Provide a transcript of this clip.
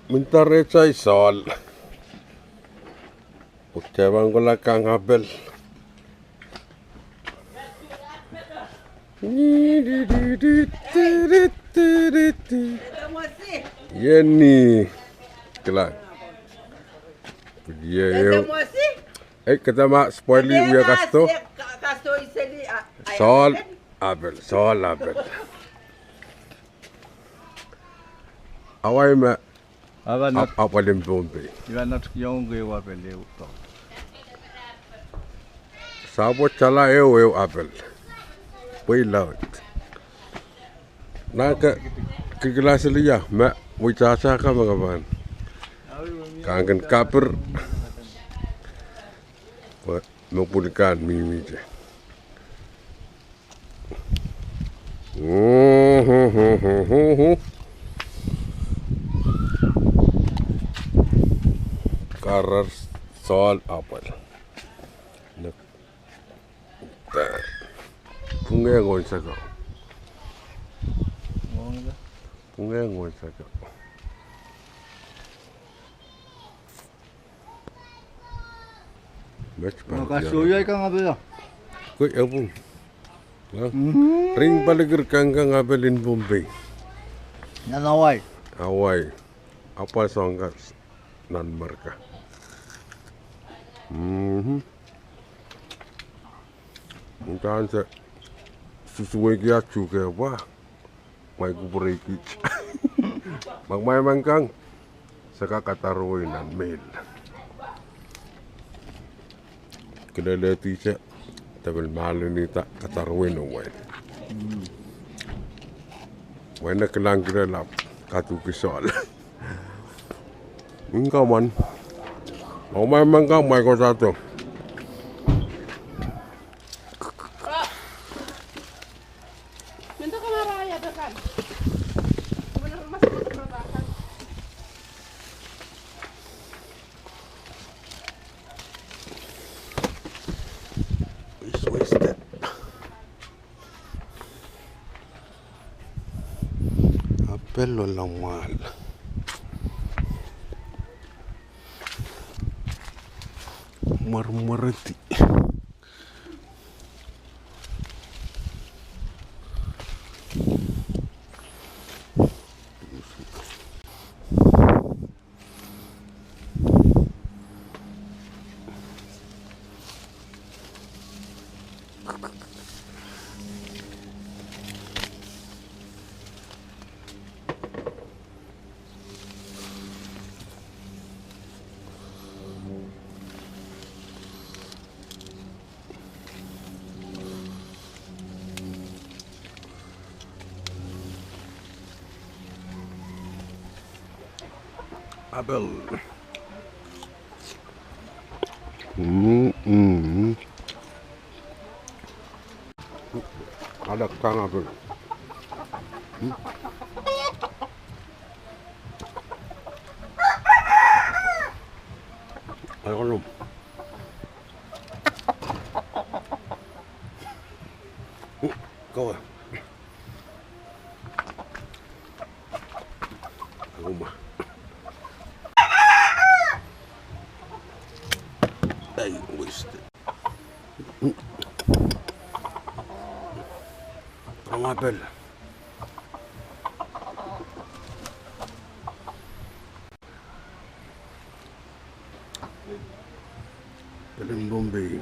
Mintarecha y sol. Ustedes con la canjabel. Yenny. Kelan. Kita mak spoil uya kasto. Sol abel. Awai ma apa limbombe. Iwan not young girl abel eu to. Sabo chala eu abel. Pui laut. Naka kelas liya ma wicaca ka mga ban. Kangen kaper. Mempunyai mimi je. Karar sol apel. Pungai ngon saka. Pungai ngon saka. Makasuya ka nga ba? Kuy abung. Ring baligir kangkang abelin Bombay. Nanaway. Awai. Apa sangka nan marka. Mungkin sa susuwe kya chuke wah. May kubureki. Magmay mangkang saka kataruin nan mail. Kedai tiga, tapi malu ni tak kataruin awal. Wana kelang kira lap katu kisol. Engkau man, mau main mangkang main kau satu. Minta kamaraya dekan. Benar masuk ke belakang. Wasted. Apello lang mal. Marmarati. Abel. Ada kang Abel. Ayo kolom. Kau. Rumah. Ay, wasted. Ang apel. Pelin Bombay.